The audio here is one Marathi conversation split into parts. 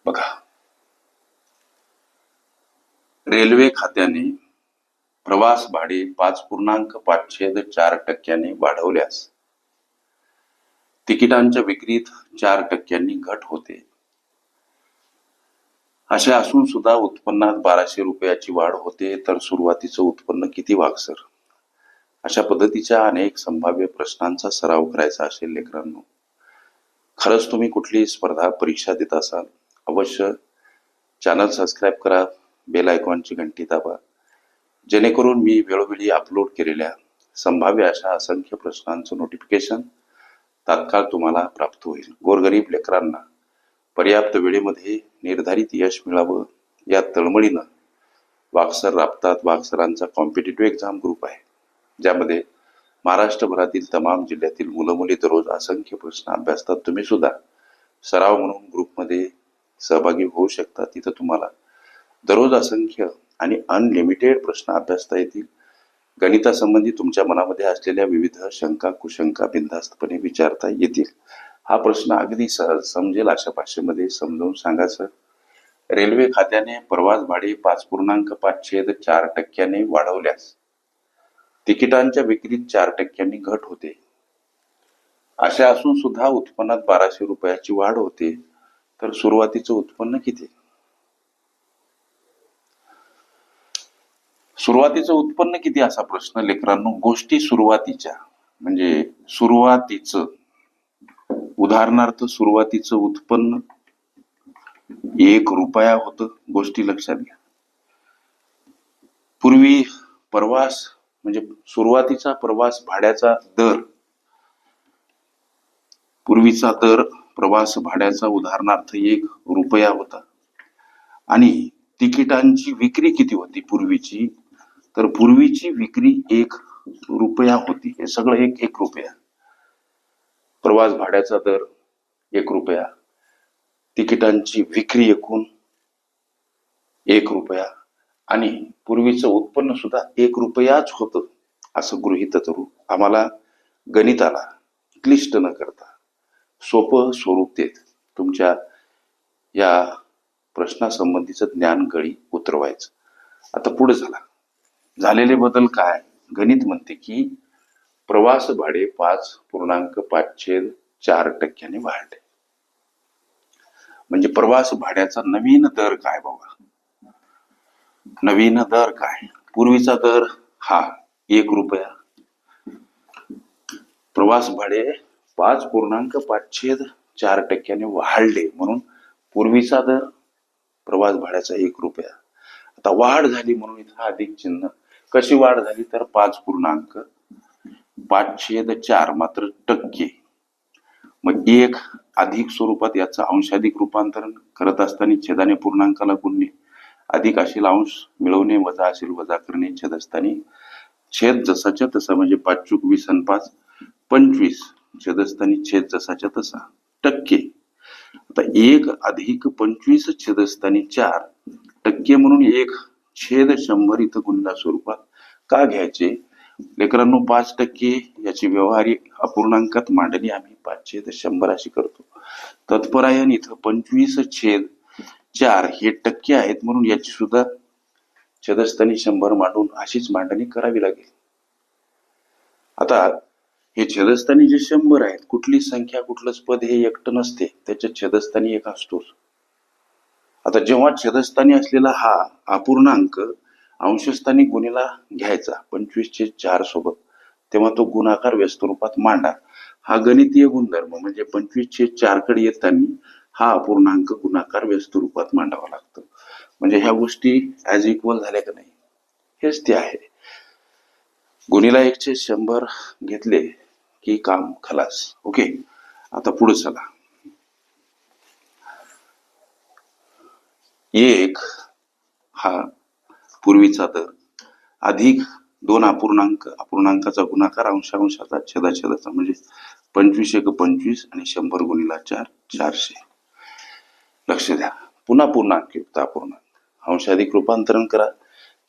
बघा, रेल्वे खात्याने प्रवास भाडे 5.54% वाढवल्यास तिकिटांच्या विक्रीत 4% घट होते. असे असून सुद्धा उत्पन्नात 1200 रुपयाची वाढ होते, तर सुरुवातीचं उत्पन्न किती वागसर? अशा पद्धतीच्या अनेक संभाव्य प्रश्नांचा सराव करायचा असेल लेकरांनो, खरंच तुम्ही कुठली स्पर्धा परीक्षा देत असाल, अवश्य चॅनल सबस्क्राईब करा, बेल आयकॉनची घंटी दाबा, जेणेकरून मी वेळोवेळी अपलोड केलेल्या संभाव्य अशा असंख्य प्रश्नांचं नोटिफिकेशन तात्काळ तुम्हाला प्राप्त होईल. गोरगरीब लेकरांना पर्याप्त वेळेमध्ये निर्धारित यश मिळावं या तळमळीनं वागसर राबतात. वागसरांचा कॉम्पिटिटिव्ह एक्झाम ग्रुप आहे, ज्यामध्ये महाराष्ट्रभरातील तमाम जिल्ह्यातील मुलं मुली दररोज असंख्य प्रश्न अभ्यासतात. तुम्ही सुद्धा सराव म्हणून ग्रुपमध्ये सहभागी होऊ शकता. तिथं तुम्हाला दररोज असंख्य आणि अनलिमिटेड प्रश्न अभ्यासता येतील. गणितासंबंधी तुमच्या मनामध्ये असलेल्या विविध शंका कुशंका बिनधास्तपणे विचारता येतील. हा प्रश्न अगदी सहज समजेल अशा भाषेमध्ये समजावून सांगायचं. रेल्वे खात्याने प्रवास भाडे 5.54% वाढवल्यास तिकिटांच्या विक्रीत 4% घट होते. अशा असून सुद्धा उत्पन्नात 1200 रुपयाची वाढ होते, तर सुरुवातीचं उत्पन्न किती? सुरुवातीचं उत्पन्न किती असा प्रश्न लेकरांनो. गोष्टी सुरुवातीच्या म्हणजे सुरुवातीचं, उदाहरणार्थ सुरुवातीचं उत्पन्न 1 रुपया होतं. गोष्टी लक्षात घ्या. पूर्वी प्रवास म्हणजे सुरुवातीचा प्रवास भाड्याचा दर, पूर्वीचा दर प्रवास भाड्याचा उदाहरणार्थ 1 रुपया होता. आणि तिकिटांची विक्री किती होती पूर्वीची? तर पूर्वीची विक्री 1 रुपया होती. हे सगळं 1 रुपया. प्रवास भाड्याचा दर 1 रुपया, तिकिटांची विक्री एकूण 1 रुपया आणि पूर्वीचं उत्पन्न सुद्धा 1 रुपयाच होतं असं गृहीत धरू. आम्हाला गणिताला क्लिष्ट न करता सोपं स्वरूप देत तुमच्या या प्रश्नासंबंधीचं ज्ञान गळी उतरवायचं. आता पुढे झालेले बदल काय? गणित म्हणते की प्रवास भाडे 5.54% वाढले. म्हणजे प्रवास भाड्याचा नवीन दर काय बाबा? नवीन दर काय? पूर्वीचा दर हा 1 रुपया. प्रवास भाडे 5.54% वाढले, म्हणून पूर्वीचा दर प्रवास भाड्याचा 1 रुपया. आता वाढ झाली म्हणून इथं अधिक चिन्ह. कशी वाढ झाली? तर 5.54 मात्र टक्के. मग 1 अधिक स्वरूपात याचं अंशाधिक रूपांतरण करत असताना छेदाने पूर्णांकाला गुणणे, अधिक असेल अंश मिळवणे, वजा असेल वजा करणे, छेद असताना छेद जसाच्या तसा, म्हणजे 5 चूक 20 आणि 5 25, छेद असताना छेद जसाच्या तसा टक्के. आता 1 अधिक 25 छेद असताना 4% म्हणून 1/100 इथं गुणला स्वरूपात का घ्यायचे लेकरांनो? 5% याची व्यवहारिक अपूर्णांकात मांडणी आम्ही 5/100 अशी करतो. तत्परायण इथं 25/4 हे टक्के आहेत, म्हणून याची सुद्धा छेदस्थानी 100 मांडून अशीच मांडणी करावी लागेल. आता हे छेदस्थानी जे 100 आहेत, कुठली संख्या कुठलंच पद हे एकटं नसते, त्याच्या छेदस्थानी 1 असतोच. आता जेव्हा छेदस्थानी असलेला हा अपूर्णांक अंशस्थानी गुणीला घ्यायचा 25/4 सोबत, तेव्हा तो गुणाकार व्यस्त रूपात मांडा. हा गणितीय गुणधर्म म्हणजे 25/4 कडे येताना हा अपूर्णांक गुणाकार व्यस्त रूपात मांडावा लागतो. म्हणजे ह्या गोष्टी ऍज इक्वल झाल्या का नाही, हेच ते आहे. गुणीला 1/100 घेतले की काम खलास. ओके, आता पुढे चला. 1 हा पूर्वीचा दर अधिक 2 अपूर्णांकाचा गुणाकार अंशाचा छेदाछेदाचा, म्हणजे 25 25 आणि 100 गुणीला 4 400. लक्ष द्या, पुन्हा पूर्णांक युक्त अपूर्णांक अंशाधिक रूपांतरण करा.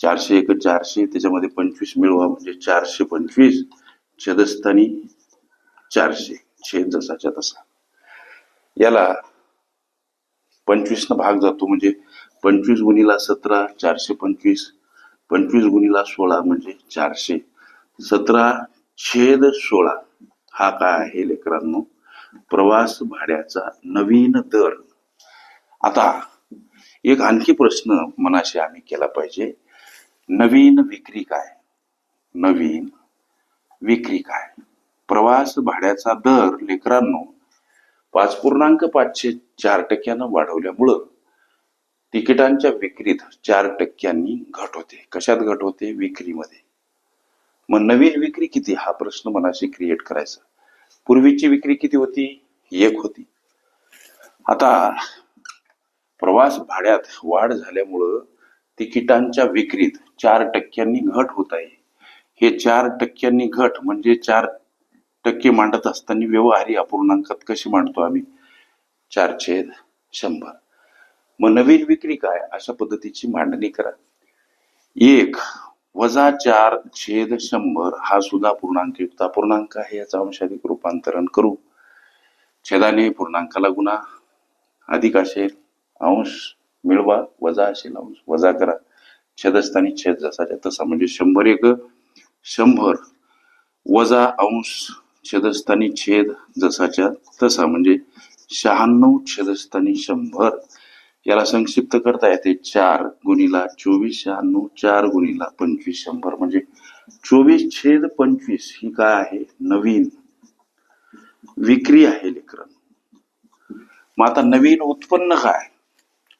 400 400, त्याच्यामध्ये 25 मिळवा, म्हणजे 425 छेदस्थानी 400, छेद जसाच्या तसा. याला 25 न भाग जातो म्हणजे 25 गुणिला 17 425, 25 गुणिला 16 म्हणजे 400, 17/16 हा काय आहे लेकरांनो, प्रवास भाड्याचा नवीन दर. आता एक आणखी प्रश्न मनाशी आम्ही केला पाहिजे, नवीन विक्री काय? नवीन विक्री काय? प्रवास भाड्याचा दर लेकरांनो 5.504% वाढवल्यामुळं तिकिटांच्या विक्रीत 4% घट होते. कशात घट होते? विक्रीमध्ये. मग नवीन विक्री किती हा प्रश्न मनाशी क्रिएट करायचा. पूर्वीची विक्री किती होती? 1 होती. आता प्रवास भाड्यात वाढ झाल्यामुळं तिकिटांच्या विक्रीत 4% घट होत आहे. हे 4% घट म्हणजे 4% मांडत असताना व्यवहारी अपूर्णांकात कशी मांडतो आम्ही? 4/100. मग नवीन विक्री काय? अशा पद्धतीची मांडणी करा. 1 वजा 4/100 हा सुद्धा पूर्णांकयुक्त अपूर्णांक आहे. याचं अंशाधिक रूपांतरण करू. छेदाने पूर्णांकाला गुणा, अधिक असेल अंश मिळवा, वजा असेल अंश वजा करा. छेदस्थानी छेद जसाच्या तसा म्हणजे 100 वजा अंश छेदस्थानी छेद जसाच्या तसा म्हणजे 96 छेदस्थानी 100. याला संक्षिप्त करता येते 4 गुणिला 24 96, 4 गुणिला 25 100 म्हणजे 24/25 ही काय आहे? नवीन विक्री आहे लेकरांनो. मग आता नवीन उत्पन्न काय?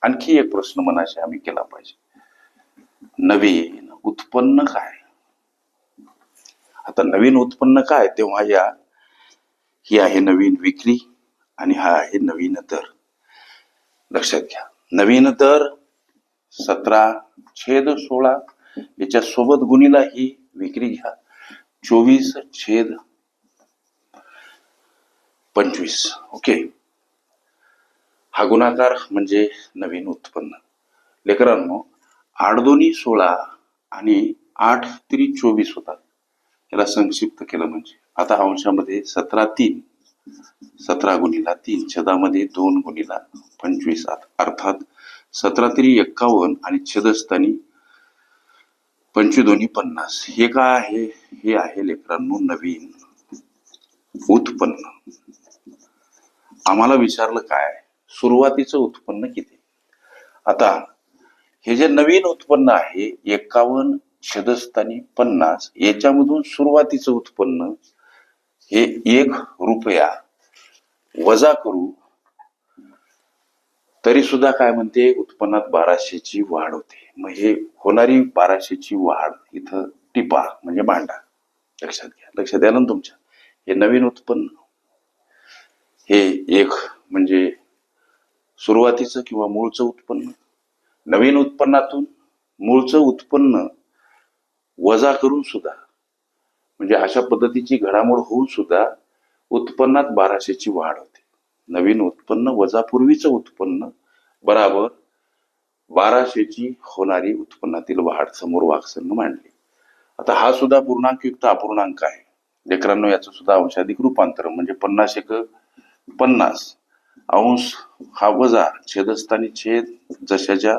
आणखी एक प्रश्न मनाशी आम्ही केला पाहिजे, नवीन उत्पन्न काय? आता नवीन उत्पन्न काय? तेव्हा ही आहे नवीन विक्री आणि हा आहे नवीन दर. लक्षात घ्या, नवीन दर 17/16 याच्या सोबत गुणिला ही विक्री घ्या 24/25. ओके, हा गुणाकार म्हणजे नवीन उत्पन्न. लेकरांनो 8 दोन्ही 16 आणि 8 3 24 होतात. याला संक्षिप्त केलं म्हणजे आता अंशामध्ये 17/3, 17 गुणिला 3 छेदामध्ये 2 गुणिला 25 अर्थात 17 3 51 आणि छेदस्थानी 25 दोन्ही 50. हे काय आहे? हे आहे लेकरांनो नवीन उत्पन्न. आम्हाला विचारलं काय? सुरुवातीचं उत्पन्न किती? आता हे जे नवीन उत्पन्न आहे 51 छेदस्थानी 50 याच्यामधून सुरुवातीचं उत्पन्न हे 1 रुपया वजा करू तरी सुद्धा काय म्हणते? उत्पन्नात 1200ची वाढ होते. मग हे होणारी 1200ची वाढ इथं टिपा म्हणजे मांडा. लक्षात घ्या, लक्षात द्या ना तुमच्या. हे नवीन उत्पन्न हे 1 म्हणजे सुरुवातीचं किंवा मूळचं उत्पन्न. नवीन उत्पन्नातून मूळचं उत्पन्न वजा करून सुद्धा म्हणजे अशा पद्धतीची घडामोड होऊन सुद्धा उत्पन्नात 1200ची वाढ होते. नवीन उत्पन्न वजा पूर्वीचं उत्पन्न बराबर 1200ची होणारी उत्पन्नातील वाढ समोर वाकसंग मांडली. आता हा सुद्धा पूर्णांकयुक्त अपूर्णांक आहे लेकरांनो. याचं सुद्धा अंशाधिक रूपांतर म्हणजे 50/50 अंश हा वजा छेदस्थानी छेद जशाच्या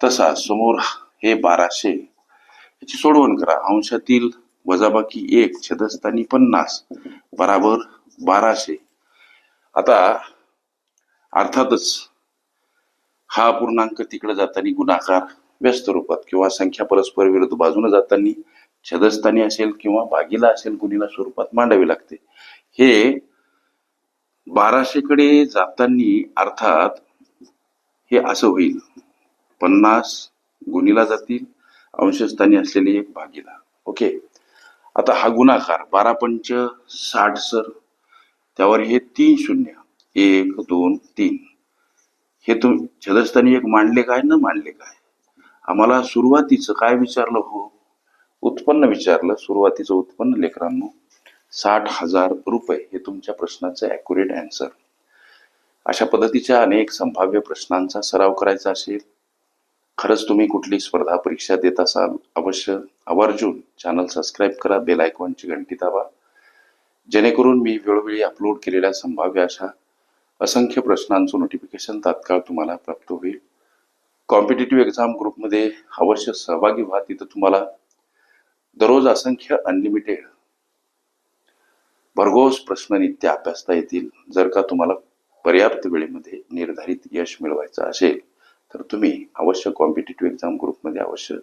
तसा समोर हे 1200. याची सोडवण करा. अंशातील वजाबाकी 1 छेदस्थानी 50 बराबर 1200. आता अर्थातच हा पूर्णांक तिकडे जाताना गुणाकार व्यस्त रूपात किंवा संख्या परस्पर विरुद्ध बाजूने जाताना छेदस्थानी असेल किंवा भागीला असेल गुणिला स्वरूपात मांडावी लागते. हे 1200 कडे जाताना अर्थात हे असं होईल 50 गुणिला जातील अंशस्थानी असलेले 1 भागीला. ओके, आता हा गुणाकार 12×5 60 सर, त्यावर हे 3 शून्य 1 2 3 हे छेदस्थानी 1 मांडले काय न मांडले काय? आम्हाला सुरुवातीचं काय विचारलं? हो, उत्पन्न विचारलं. सुरुवातीचं उत्पन्न लेकरांनो 60,000 रुपये हे तुमच्या प्रश्नाचं ॲक्युरेट आन्सर. अशा पद्धतीच्या अनेक संभाव्य प्रश्नांचा सराव करायचा असेल, खरंच तुम्ही कुठली स्पर्धा परीक्षा देत असाल, अवश्य आवर्जून चॅनल सबस्क्राईब करा, बेल आयकॉनची घंटी दाबा, जेणेकरून मी वेळोवेळी अपलोड केलेल्या संभाव्य अशा असंख्य प्रश्नांचं नोटिफिकेशन तात्काळ तुम्हाला प्राप्त होईल. कॉम्पिटिटिव्ह एक्झाम ग्रुपमध्ये अवश्य सहभागी व्हा. तिथं तुम्हाला दररोज असंख्य अनलिमिटेड भरघोस प्रश्न नित्य अभ्यासता येतील. जर का तुम्हाला पर्याप्त वेळेमध्ये निर्धारित यश मिळवायचं असेल तर तुम्ही अवश्य कॉम्पिटिटिव्ह एक्झाम ग्रुपमध्ये अवश्य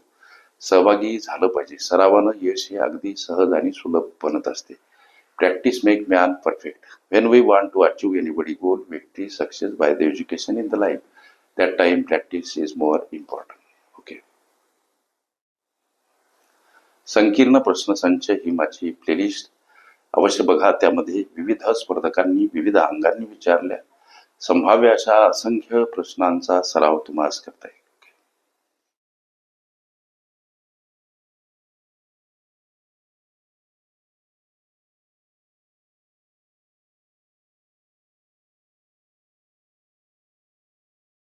सहभागी झालं पाहिजे. सरावानं यश हे अगदी सहज आणि सुलभ बनत असते. Practice make man perfect. When we want to achieve anybody goal, victory, success by the education in the life, that time practice is more important. Okay. संकीर्ण प्रश्नसंच ही माझी प्लेलिस्ट अवश्य बघा. त्यामध्ये विविध स्पर्धकांनी विविध अंगांनी विचारल्या संभाव्य अशा असंख्य प्रश्नांचा सराव तुम्हाला करता येईल.